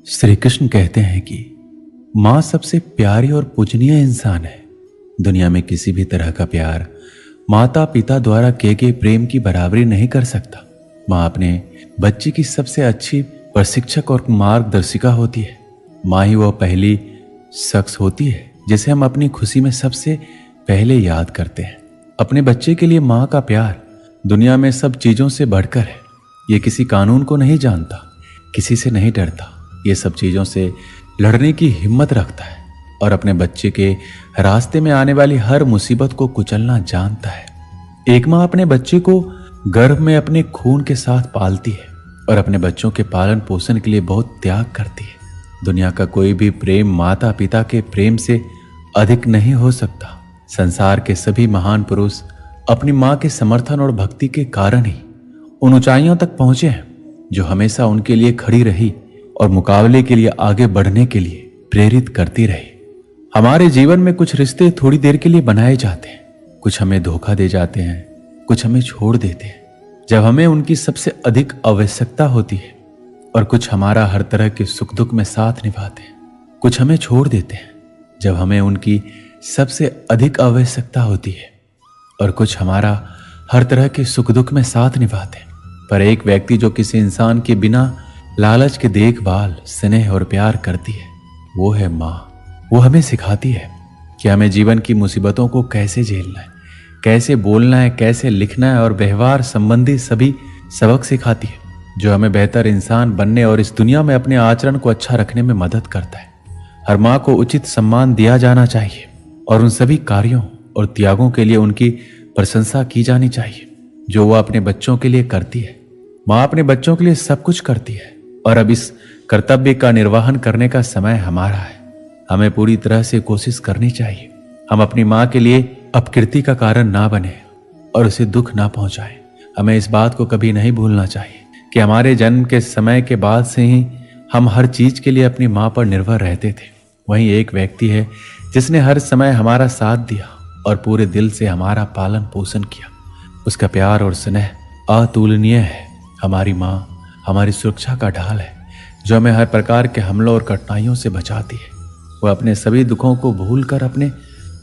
श्री कृष्ण कहते हैं कि माँ सबसे प्यारी और पूजनीय इंसान है। दुनिया में किसी भी तरह का प्यार माता पिता द्वारा किए गए प्रेम की बराबरी नहीं कर सकता। माँ अपने बच्चे की सबसे अच्छी प्रशिक्षक और मार्गदर्शिका होती है। माँ ही वह पहली शख्स होती है जिसे हम अपनी खुशी में सबसे पहले याद करते हैं। अपने बच्चे के लिए माँ का प्यार दुनिया में सब चीजों से बढ़कर है। ये किसी कानून को नहीं जानता, किसी से नहीं डरता, ये सब चीजों से लड़ने की हिम्मत रखता है और अपने बच्चे के रास्ते में आने वाली हर मुसीबत को कुचलना जानता है। एक माँ अपने बच्चे को गर्भ में अपने खून के साथ पालती है और अपने बच्चों के पालन पोषण के लिए बहुत त्याग करती है। दुनिया का कोई भी प्रेम माता पिता के प्रेम से अधिक नहीं हो सकता। संसार के सभी महान पुरुष अपनी माँ के समर्थन और भक्ति के कारण ही उन ऊंचाइयों तक पहुंचे हैं जो हमेशा उनके लिए खड़ी रही और मुकाबले के लिए आगे बढ़ने के लिए प्रेरित करती रही। हमारे जीवन में कुछ रिश्ते थोड़ी देर के लिए बनाए जाते हैं, कुछ हमें धोखा दे जाते हैं, कुछ हमें छोड़ देते हैं जब हमें उनकी सबसे अधिक आवश्यकता होती है, और कुछ हमारा हर तरह के सुख दुख में साथ निभाते हैं। कुछ हमें छोड़ देते हैं जब हमें उनकी सबसे अधिक आवश्यकता होती है, और कुछ हमारा हर तरह के सुख दुख में साथ निभाते हैं। पर एक व्यक्ति जो किसी इंसान के बिना लालच के देखभाल, स्नेह और प्यार करती है, वो है माँ। वो हमें सिखाती है कि हमें जीवन की मुसीबतों को कैसे झेलना है, कैसे बोलना है, कैसे लिखना है, और व्यवहार संबंधी सभी सबक सिखाती है जो हमें बेहतर इंसान बनने और इस दुनिया में अपने आचरण को अच्छा रखने में मदद करता है। हर माँ को उचित सम्मान दिया जाना चाहिए और उन सभी कार्यों और त्यागों के लिए उनकी प्रशंसा की जानी चाहिए जो वह अपने बच्चों के लिए करती है। माँ अपने बच्चों के लिए सब कुछ करती है और अब इस कर्तव्य का निर्वहन करने का समय हमारा है। हमें पूरी तरह से कोशिश करनी चाहिए हम अपनी माँ के लिए अपकीर्ति का कारण ना बने और उसे दुख ना पहुंचाएं। हमें इस बात को कभी नहीं भूलना चाहिए कि हमारे जन्म के समय के बाद से ही हम हर चीज के लिए अपनी माँ पर निर्भर रहते थे। वहीं एक व्यक्ति है जिसने हर समय हमारा साथ दिया और पूरे दिल से हमारा पालन पोषण किया। उसका प्यार और स्नेह अतुलनीय है। हमारी माँ हमारी सुरक्षा का ढाल है जो हमें हर प्रकार के हमलों और कठिनाइयों से बचाती है। वह अपने सभी दुखों को भूलकर अपने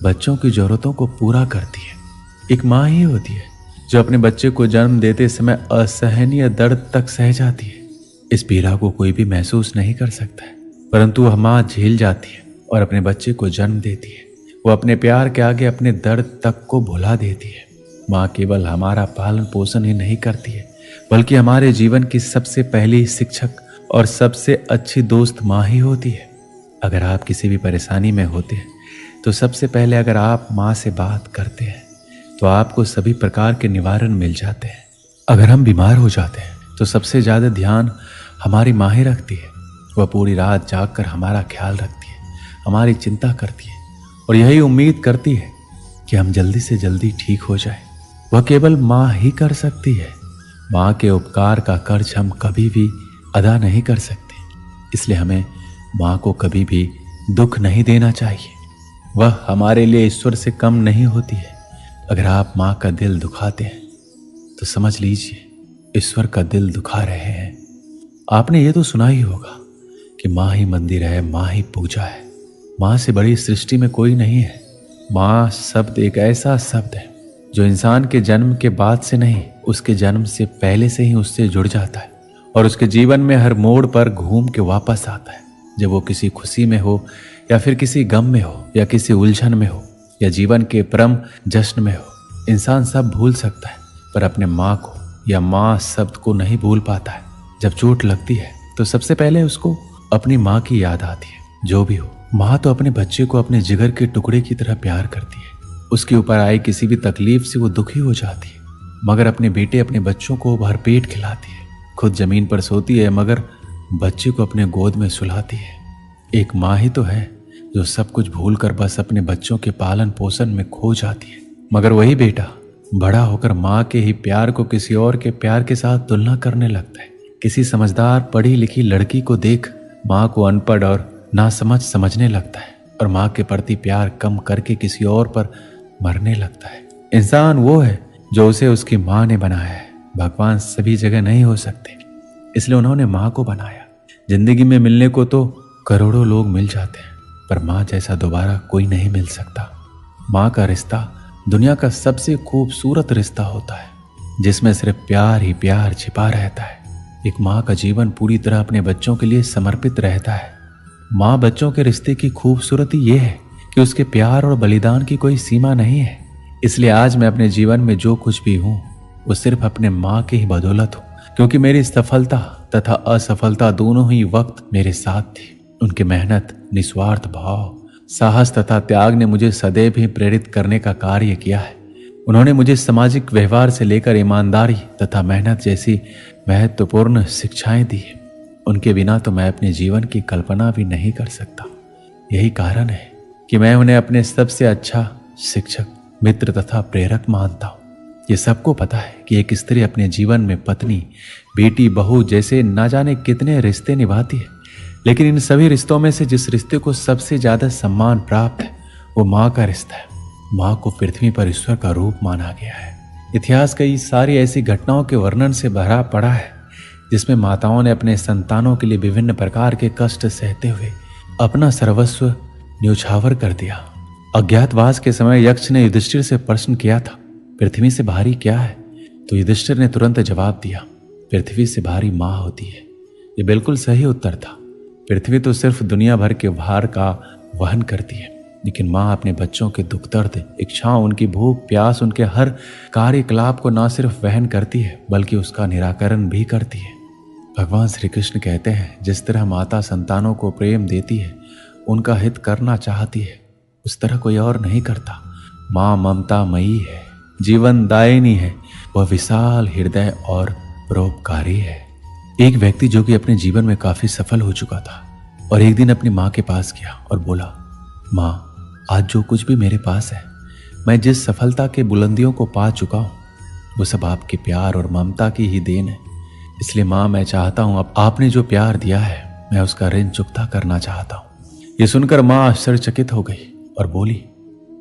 बच्चों की जरूरतों को पूरा करती है। एक माँ ही होती है जो अपने बच्चे को जन्म देते समय असहनीय दर्द तक सह जाती है। इस पीड़ा को कोई भी महसूस नहीं कर सकता है, परंतु वह माँ झेल जाती है और अपने बच्चे को जन्म देती है। वो अपने प्यार के आगे अपने दर्द तक को भुला देती है। माँ केवल हमारा पालन पोषण ही नहीं करती है, बल्कि हमारे जीवन की सबसे पहली शिक्षक और सबसे अच्छी दोस्त माँ ही होती है। अगर आप किसी भी परेशानी में होते हैं तो सबसे पहले अगर आप माँ से बात करते हैं तो आपको सभी प्रकार के निवारण मिल जाते हैं। अगर हम बीमार हो जाते हैं तो सबसे ज्यादा ध्यान हमारी माँ ही रखती है। वह पूरी रात जागकर हमारा ख्याल रखती है, हमारी चिंता करती है और यही उम्मीद करती है कि हम जल्दी से जल्दी ठीक हो जाए। वह केवल माँ ही कर सकती है। माँ के उपकार का कर्ज हम कभी भी अदा नहीं कर सकते, इसलिए हमें माँ को कभी भी दुख नहीं देना चाहिए। वह हमारे लिए ईश्वर से कम नहीं होती है। अगर आप माँ का दिल दुखाते हैं तो समझ लीजिए ईश्वर का दिल दुखा रहे हैं। आपने ये तो सुना ही होगा कि माँ ही मंदिर है, माँ ही पूजा है, माँ से बड़ी सृष्टि में कोई नहीं है। माँ शब्द एक ऐसा शब्द है जो इंसान के जन्म के बाद से नहीं, उसके जन्म से पहले से ही उससे जुड़ जाता है और उसके जीवन में हर मोड़ पर घूम के वापस आता है। जब वो किसी खुशी में हो या फिर किसी गम में हो या किसी उलझन में हो या जीवन के परम जश्न में हो, इंसान सब भूल सकता है पर अपने माँ को या माँ शब्द को नहीं भूल पाता है। जब चोट लगती है तो सबसे पहले उसको अपनी माँ की याद आती है। जो भी हो, माँ तो अपने बच्चे को अपने जिगर के टुकड़े की तरह प्यार करती है। उसके ऊपर आई किसी भी तकलीफ से वो दुखी हो जाती है, मगर अपने बेटे अपने बच्चों को भरपेट खिलाती है। खुद जमीन पर सोती है मगर बच्चे को अपने गोद में सुलाती है। एक माँ ही तो है जो सब कुछ भूलकर बस अपने बच्चों के पालन पोषण में खो जाती है। मगर वही बेटा बड़ा होकर माँ के ही प्यार को किसी और के प्यार के साथ तुलना करने लगता है। किसी समझदार पढ़ी लिखी लड़की को देख माँ को अनपढ़ और नासमझ समझने लगता है और माँ के प्रति प्यार कम करके किसी और पर मरने लगता है। इंसान वो है जो उसे उसकी माँ ने बनाया है। भगवान सभी जगह नहीं हो सकते, इसलिए उन्होंने माँ को बनाया जिंदगी में मिलने को तो करोड़ों लोग मिल जाते हैं, पर माँ जैसा दोबारा कोई नहीं मिल सकता। माँ का रिश्ता दुनिया का सबसे खूबसूरत रिश्ता होता है, जिसमें सिर्फ प्यार ही प्यार छिपा रहता है। एक माँ का जीवन पूरी तरह अपने बच्चों के लिए समर्पित रहता है। माँ बच्चों के रिश्ते की खूबसूरती ये है कि उसके प्यार और बलिदान की कोई सीमा नहीं है। इसलिए आज मैं अपने जीवन में जो कुछ भी हूँ वो सिर्फ अपने माँ की ही बदौलत हूँ, क्योंकि मेरी सफलता तथा असफलता दोनों ही वक्त मेरे साथ थी। उनकी मेहनत, निस्वार्थ भाव, साहस तथा त्याग ने मुझे सदैव ही प्रेरित करने का कार्य किया है। उन्होंने मुझे सामाजिक व्यवहार से लेकर ईमानदारी तथा मेहनत जैसी महत्वपूर्ण शिक्षाएं दी है। उनके बिना तो मैं अपने जीवन की कल्पना भी नहीं कर सकता। यही कारण है कि मैं उन्हें अपने सबसे अच्छा शिक्षक, मित्र तथा प्रेरक मानता हूँ। ये सबको पता है कि एक स्त्री अपने जीवन में पत्नी, बेटी, बहू जैसे ना जाने कितने रिश्ते निभाती है, लेकिन इन सभी रिश्तों में से जिस रिश्ते को सबसे ज्यादा सम्मान प्राप्त है वो माँ का रिश्ता है। माँ को पृथ्वी पर ईश्वर का रूप माना गया है। इतिहास कई सारी ऐसी घटनाओं के वर्णन से भरा पड़ा है जिसमें माताओं ने अपने संतानों के लिए विभिन्न प्रकार के कष्ट सहते हुए अपना सर्वस्व न्यौछावर कर दिया। अज्ञातवास के समय यक्ष ने युधिष्ठिर से प्रश्न किया था, पृथ्वी से भारी क्या है? तो युधिष्ठिर ने तुरंत जवाब दिया, पृथ्वी से भारी माँ होती है। ये बिल्कुल सही उत्तर था। पृथ्वी तो सिर्फ दुनिया भर के भार का वहन करती है, लेकिन माँ अपने बच्चों के दुख दर्द, इच्छाओं, उनकी भूख प्यास, उनके हर कार्यकलाप को न सिर्फ वहन करती है बल्कि उसका निराकरण भी करती है। भगवान श्री कृष्ण कहते हैं, जिस तरह माता संतानों को प्रेम देती है, उनका हित करना चाहती है, उस तरह कोई और नहीं करता। माँ ममता मयी है, जीवन दायिनी है, वह विशाल हृदय और परोपकारी है। एक व्यक्ति जो कि अपने जीवन में काफी सफल हो चुका था और एक दिन अपनी माँ के पास गया और बोला, माँ, आज जो कुछ भी मेरे पास है, मैं जिस सफलता के बुलंदियों को पा चुका हूँ, वो सब आपके प्यार और ममता की ही देन है। इसलिए माँ, मैं चाहता हूँ अब आपने जो प्यार दिया है मैं उसका ऋण चुकता करना चाहता हूँ। ये सुनकर माँ आश्चर्यचकित हो गई और बोली,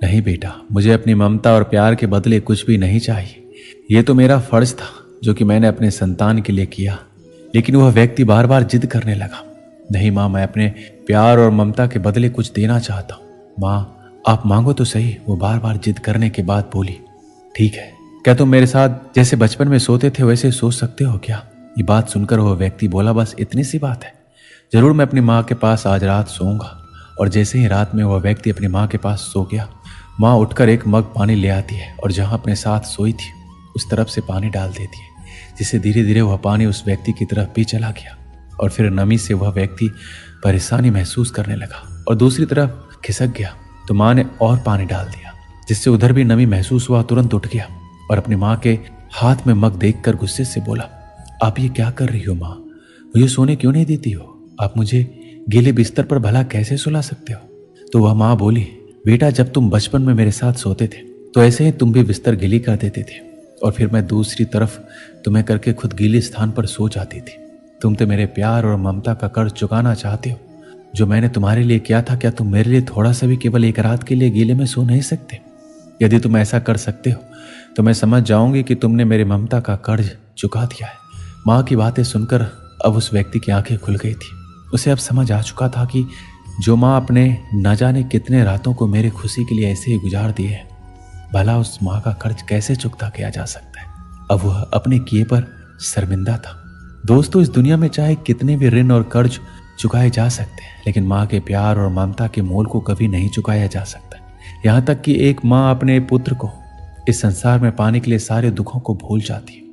नहीं बेटा, मुझे अपनी ममता और प्यार के बदले कुछ भी नहीं चाहिए। ये तो मेरा फर्ज था जो कि मैंने अपने संतान के लिए किया। लेकिन वह व्यक्ति बार बार जिद करने लगा, नहीं माँ, मैं अपने प्यार और ममता के बदले कुछ देना चाहता हूँ। माँ, आप मांगो तो सही। वो बार बार जिद करने के बाद बोली, ठीक है, क्या तुम मेरे साथ जैसे बचपन में सोते थे वैसे सो सकते हो क्या? ये बात सुनकर वह व्यक्ति बोला, बस इतनी सी बात है, जरूर मैं अपनी माँ के पास आज रात सोऊंगा। और जैसे ही रात में वह व्यक्ति अपनी माँ के पास सो गया, माँ उठकर एक मग पानी ले आती है और जहाँ अपने साथ सोई थी उस तरफ से पानी डाल देती है, जिससे धीरे धीरे वह पानी उस व्यक्ति की तरफ भी चला गया और फिर नमी से वह व्यक्ति परेशानी महसूस करने लगा और दूसरी तरफ खिसक गया। तो माँ ने और पानी डाल दिया, जिससे उधर भी नमी महसूस हुआ। तुरंत उठ गया और अपनी माँ के हाथ में मग देखकर गुस्से से बोला, आप ये क्या कर रही हो माँ? मुझे सोने क्यों नहीं देती हो? आप मुझे गीले बिस्तर पर भला कैसे सुला सकते हो? तो वह माँ बोली, बेटा, जब तुम बचपन में मेरे साथ सोते थे तो ऐसे ही तुम भी बिस्तर गीली कर देते थे और फिर मैं दूसरी तरफ तुम्हें करके खुद गीले स्थान पर सो जाती थी। तुम तो मेरे प्यार और ममता का कर्ज चुकाना चाहते हो जो मैंने तुम्हारे लिए किया था। क्या तुम मेरे लिए थोड़ा सा भी केवल एक रात के लिए गीले में सो नहीं सकते? यदि तुम ऐसा कर सकते हो तो मैं समझ जाऊंगी कि तुमने मेरी ममता का कर्ज चुका दिया है। माँ की बातें सुनकर अब उस व्यक्ति की आंखें खुल गई थी। उसे अब समझ आ चुका था कि जो माँ अपने न जाने कितने रातों को मेरी खुशी के लिए ऐसे ही गुजार दिए है, भला उस माँ का कर्ज कैसे चुकता किया जा सकता है। अब वह अपने किए पर शर्मिंदा था। दोस्तों, इस दुनिया में चाहे कितने भी ऋण और कर्ज चुकाए जा सकते हैं, लेकिन माँ के प्यार और ममता के मोल को कभी नहीं चुकाया जा सकता। यहाँ तक कि एक माँ अपने पुत्र को इस संसार में पाने के लिए सारे दुखों को भूल जाती है।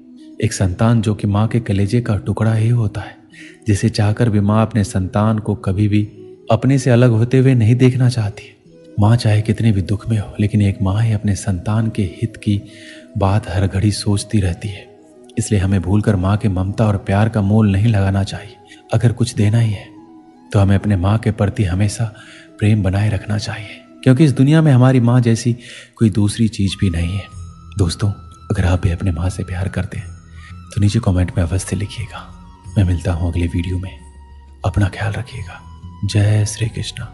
एक संतान जो कि माँ के कलेजे का टुकड़ा ही होता है, जिसे चाहकर भी माँ अपने संतान को कभी भी अपने से अलग होते हुए नहीं देखना चाहती। माँ चाहे कितने भी दुख में हो, लेकिन एक माँ ही अपने संतान के हित की बात हर घड़ी सोचती रहती है। इसलिए हमें भूलकर माँ के ममता और प्यार का मोल नहीं लगाना चाहिए। अगर कुछ देना ही है तो हमें अपने माँ के प्रति हमेशा प्रेम बनाए रखना चाहिए, क्योंकि इस दुनिया में हमारी माँ जैसी कोई दूसरी चीज भी नहीं है। दोस्तों, अगर आप भी अपने माँ से प्यार करते हैं तो नीचे कमेंट में अवश्य लिखिएगा। मैं मिलता हूँ अगले वीडियो में। अपना ख्याल रखिएगा। जय श्री कृष्ण।